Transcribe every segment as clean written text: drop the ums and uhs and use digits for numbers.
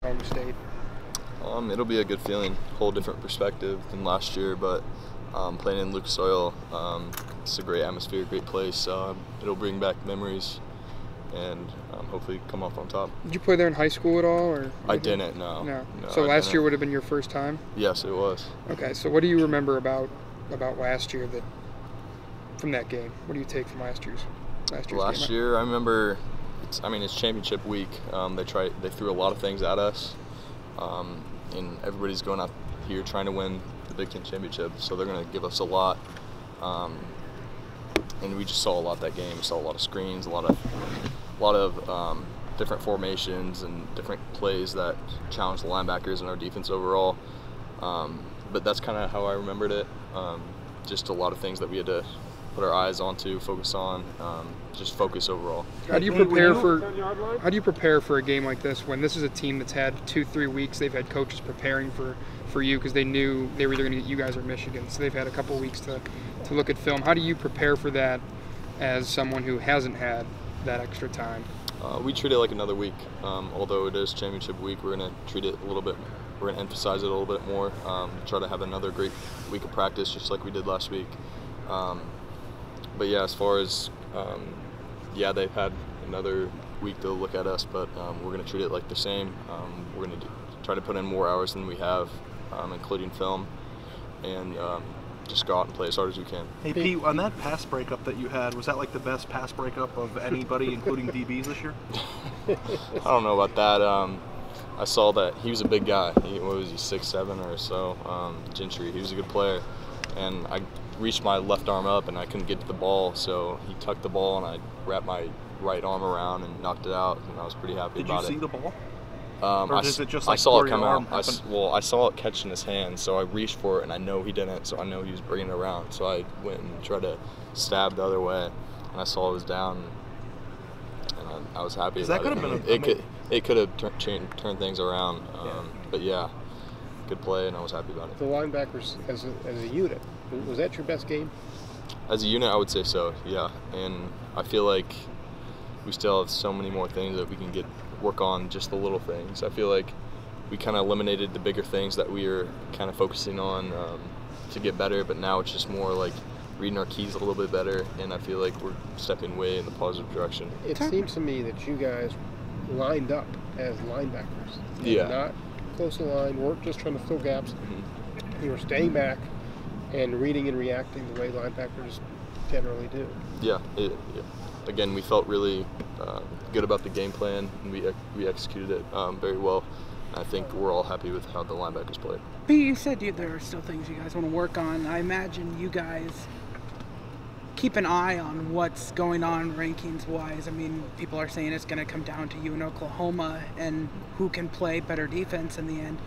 Oklahoma State? It'll be a good feeling, whole different perspective than last year, but playing in Lucas Oil, it's a great atmosphere, great place. It'll bring back memories and hopefully come off on top. Did you play there in high school at all? Or I didn't, no. So last year would have been your first time? Yes, it was. Okay, so what do you remember about last year from that game? What do you take from last year's game? Last year, I remember, it's championship week. They threw a lot of things at us, and everybody's going out here trying to win the Big Ten championship, so they're going to give us a lot. And we just saw a lot that game. We saw a lot of screens, a lot of different formations and different plays that challenged the linebackers and our defense overall. But that's kind of how I remembered it. Just a lot of things that we had to put our eyes onto, focus on, just focus overall. How do you prepare for a game like this when this is a team that's had 2-3 weeks? They've had coaches preparing for you because they knew they were either going to get you guys or Michigan, so they've had a couple weeks to look at film. How do you prepare for that as someone who hasn't had that extra time? We treat it like another week. Although it is championship week, we're going to treat it a little bit. We're going to emphasize it a little bit more. Try to have another great week of practice, just like we did last week. But yeah, as far as they've had another week to look at us, but we're going to treat it like the same. We're going to try to put in more hours than we have, including film, and just go out and play as hard as we can. Hey Pete, on that pass breakup that you had, was that like the best pass breakup of anybody, including DBs this year? I don't know about that. I saw that he was a big guy. What was he, 6'7" or so? Gentry. He was a good player, and I reached my left arm up and I couldn't get to the ball, so he tucked the ball and I wrapped my right arm around and knocked it out, and I was pretty happy about it. Did you see the ball? Or is it just like I saw it come out. I saw it catch in his hand, so I reached for it, and I know he didn't, so I know he was bringing it around. So I went and tried to stab the other way, and I saw it was down, and I was happy about it. It could have turned things around, but yeah, good play, and I was happy about it. The linebackers as a unit, was that your best game? As a unit, I would say so, yeah. And I feel like we still have so many more things that we can work on, just the little things. I feel like we kind of eliminated the bigger things that we were kind of focusing on to get better, but now it's just more like reading our keys a little bit better, and I feel like we're stepping way in the positive direction. It seems to me that you guys lined up as linebackers. Yeah. Not close to the line, weren't just trying to fill gaps. Mm-hmm. You were staying back and reading and reacting the way linebackers generally do. Yeah. Again, we felt really good about the game plan, and we executed it very well. I think we're all happy with how the linebackers played. Pete, you said there are still things you guys want to work on. I imagine you guys keep an eye on what's going on rankings-wise. I mean, people are saying it's going to come down to you and Oklahoma and who can play better defense in the end.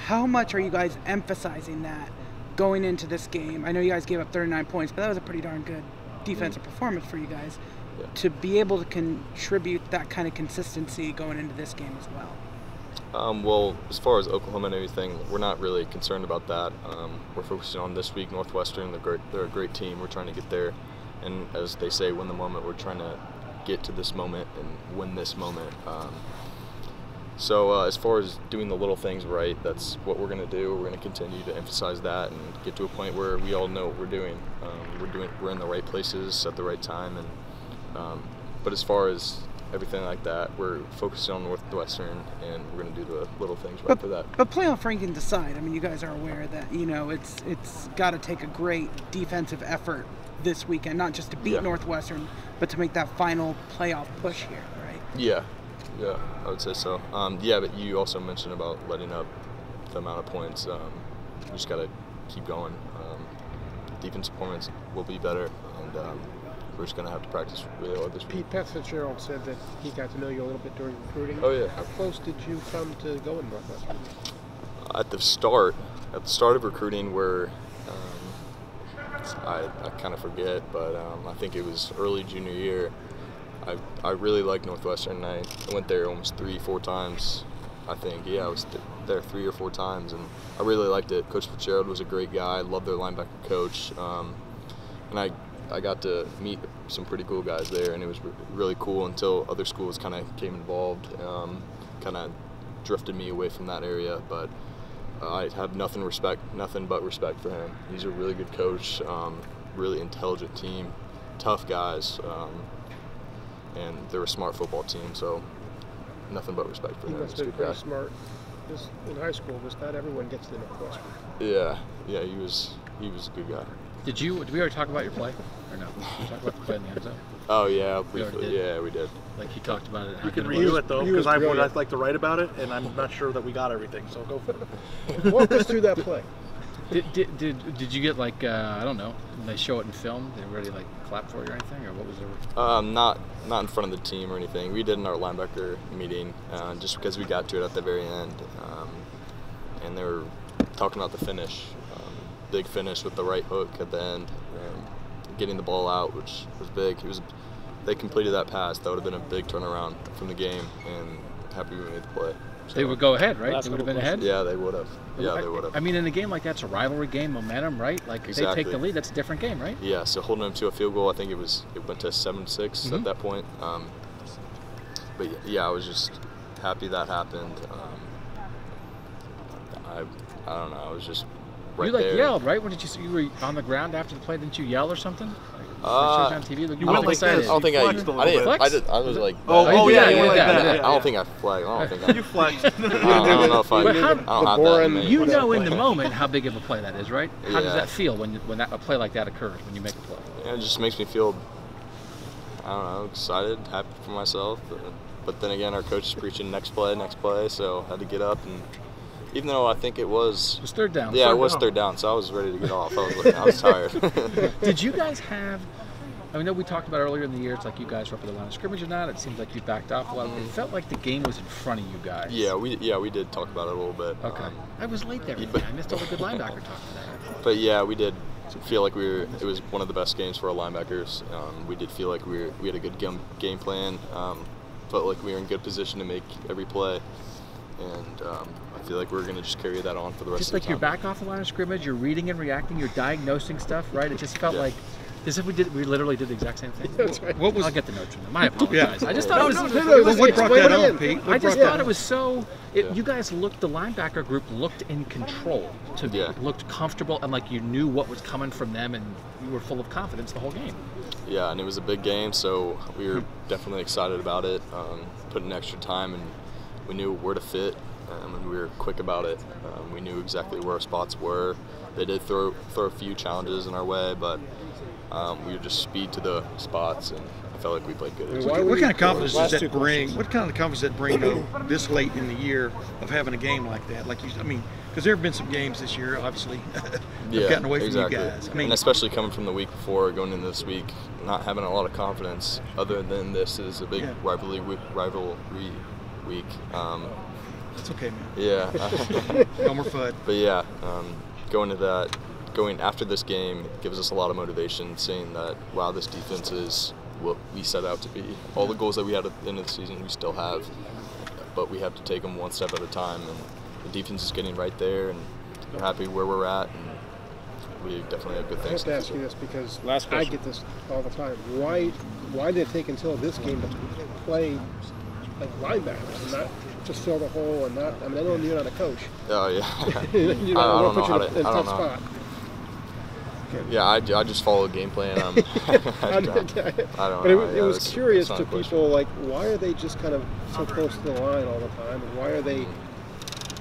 How much are you guys emphasizing that going into this game? I know you guys gave up 39 points, but that was a pretty darn good defensive performance for you guys. Yeah. To be able to contribute that kind of consistency going into this game as well. Well, as far as Oklahoma and everything, we're not really concerned about that. We're focusing on this week, Northwestern. They're a great team. We're trying to get there, and as they say, win the moment. We're trying to get to this moment and win this moment. So as far as doing the little things right, that's what we're going to do. We're going to continue to emphasize that and get to a point where we all know what we're doing. We're in the right places at the right time, and but as far as everything like that, we're focusing on Northwestern, and we're going to do the little things right for that. But playoff rankings aside, I mean, you guys are aware that it's got to take a great defensive effort this weekend, not just to beat Northwestern, but to make that final playoff push here, right? Yeah, I would say so. But you also mentioned about letting up the amount of points. We just got to keep going. Defense performance will be better, and we're just going to have to practice really hard this week. Pat Fitzgerald said that he got to know you a little bit during recruiting. Oh, yeah. How close did you come to going Northwestern? At the start of recruiting, where I kind of forget, but I think it was early junior year. I really liked Northwestern. I went there almost 3-4 times. I think, I was there 3 or 4 times, and I really liked it. Coach Fitzgerald was a great guy. I loved their linebacker coach, and I got to meet some pretty cool guys there, and it was really cool until other schools kind of came involved, kind of drifted me away from that area. But I have nothing but respect for him. He's a really good coach, really intelligent team, tough guys, and they're a smart football team. So nothing but respect for him. He must have been pretty smart. Just in high school, because not everyone gets to Northwestern. Yeah, he was a good guy. Did we already talk about your play, or no? Did we talk about the play in the end zone? Oh yeah, briefly. Yeah, we did. Like you talked about it. You can redo it though, because I'd like to write about it, and I'm not sure that we got everything. So go for it. Walk us through that play. Did you get like I don't know? When they show it in film, did everybody like clap for you or anything, or what was there? Not in front of the team or anything. We did in our linebacker meeting, just because we got to it at the very end, and they were talking about the finish, big finish with the right hook at the end, getting the ball out, which was big. They completed that pass. That would have been a big turnaround from the game, and happy we made the play. So, they would go ahead, right? They would have been ahead? Yeah, they would have. Yeah, they would have. I mean, in a game like that, it's a rivalry game, momentum, right? Like, if they take the lead, that's a different game, right? Yeah, so holding them to a field goal, I think it went to 7-6 at that point. But yeah, I was just happy that happened. I don't know, I was just right there. You yelled, right? When did you were on the ground after the play? Didn't you yell or something? On TV? You went like this. I don't think I was like. Yeah, I don't think I flagged. I don't think I. You flexed. I don't know if I don't have that in me. You know in the moment how big of a play that is, right? How does Yeah. that feel when a play like that occurs, when you make a play? Yeah, it just makes me feel, I don't know, excited, happy for myself. But then again, our coach is preaching next play, so I had to get up, and even though I think it was third down. Yeah, it was third down, so I was ready to get off. I was tired. Did you guys have? I know we talked about earlier in the year. It's like you guys were up at the line of scrimmage or not. It seems like you backed off a lot. It felt like the game was in front of you guys. Yeah, we did talk about it a little bit. Okay. I was late there. I missed all the good linebacker talk today. But yeah, we did feel like it was one of the best games for our linebackers. We did feel like we had a good game plan. Felt like we were in good position to make every play, and I feel like we're going to just carry that on for the rest of the time. Just like you're back off the line of scrimmage, you're reading and reacting, you're diagnosing stuff, right? It just felt like as if we literally did the exact same thing. That's right. I'll get the notes from them. I apologize. I just thought it was. What brought that on, Pete? I just thought it was so. You guys looked. The linebacker group looked in control. Looked comfortable, and like you knew what was coming from them, and you were full of confidence the whole game. Yeah, and it was a big game, so we were definitely excited about it. Put in extra time, and we knew where to fit, and we were quick about it. We knew exactly where our spots were. They did throw a few challenges in our way, but we were just speed to the spots, and I felt like we played good. What kind of confidence does that bring? What kind of confidence does that bring though, this late in the year of having a game like that? Because there have been some games this year, obviously, that have gotten away from you guys. And especially coming from the week before, going into this week, not having a lot of confidence. Other than this is a big rivalry week. It's okay, man. Yeah. No more FUD. But yeah, going after this game gives us a lot of motivation, saying that, wow, this defense is what we set out to be. All the goals that we had at the end of the season, we still have, but we have to take them one step at a time. And the defense is getting right there, and we're happy where we're at, and we definitely have good things. I have to ask you this because I get this all the time. Why did it take until this game to play like linebackers and not just fill the hole and not? I mean, I know you're not a coach. Oh yeah. I don't know how to. I don't know. Yeah, I just follow a game plan. I don't know. It was curious to people, like, why are they just kind of so close to the line all the time, and why are they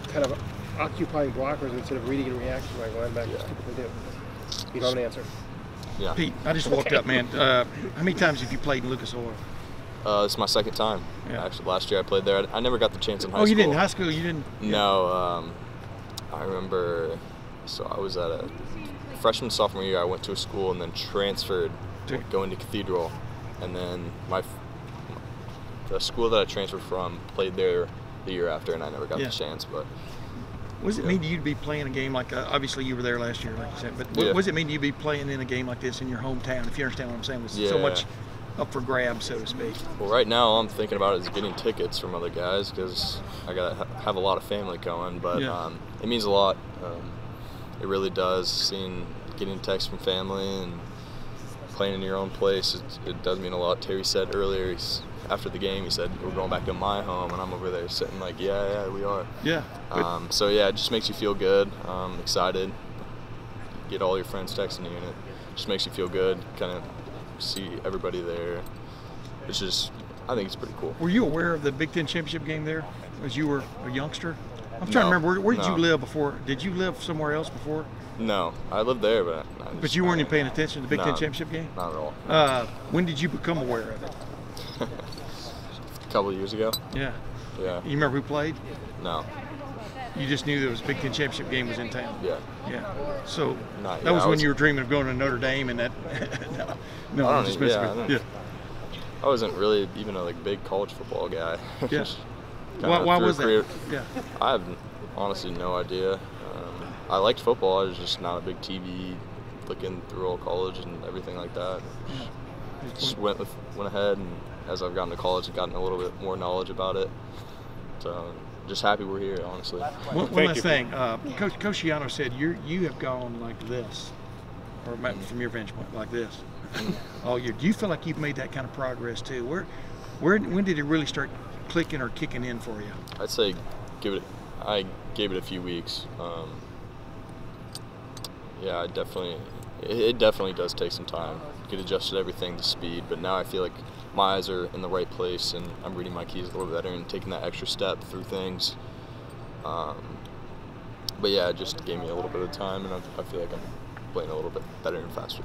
kind of occupying blockers instead of reading and reacting like linebackers typically do? You don't have an answer. Yeah. Pete, I just walked up, man. How many times have you played in Lucas Oil? It's my second time. Yeah. Actually, last year I played there. I never got the chance in high school. Oh, you didn't? High school, you didn't? No. I remember, so I was at a freshman, sophomore year. I went to a school and then transferred, going to Cathedral. And then the school that I transferred from played there the year after, and I never got the chance. But what does it mean to you to be playing a game like obviously you were there last year, like you said, but what does it mean to you to be playing in a game like this in your hometown, if you understand what I'm saying, with so much up for grabs, so to speak? Well, right now all I'm thinking about is getting tickets from other guys because I got to have a lot of family going, but it means a lot. It really does, getting texts from family, and playing in your own place, it does mean a lot. Terry said earlier, after the game, he said, we're going back to my home, and I'm over there sitting like, yeah, we are. Yeah. So, yeah, it just makes you feel good, excited. Get all your friends texting you, and it just makes you feel good, kind of see everybody there. It's just, I think it's pretty cool. Were you aware of the Big Ten championship game there as you were a youngster? I'm trying to remember, where did you live before? Did you live somewhere else before? No, I lived there, but But you weren't even paying attention to the Big Ten championship game? Not at all. When did you become aware of it? A couple of years ago. Yeah. Yeah. You remember who played? No. You just knew there was a Big Ten championship game was in town. Yeah. Yeah. So Not, that was when you were dreaming of going to Notre Dame and that. no, I I'm just messing with. I wasn't really even a big college football guy. Yeah. Why was that? Yeah. I have honestly no idea. I liked football. I was just not a big TV looking through all college and everything like that. Just went ahead, and as I've gotten to college, I've gotten a little bit more knowledge about it. So just happy we're here, honestly. One last thing, Coach Shiano said you have gone like this, or from your vantage point, like this all year. Do you feel like you've made that kind of progress too? When did it really start clicking or kicking in for you? I'd say I gave it a few weeks. Yeah, it definitely does take some time to get adjusted to everything to speed, but now I feel like my eyes are in the right place and I'm reading my keys a little better and taking that extra step through things. But yeah, it just gave me a little bit of time, and I feel like I'm playing a little bit better and faster.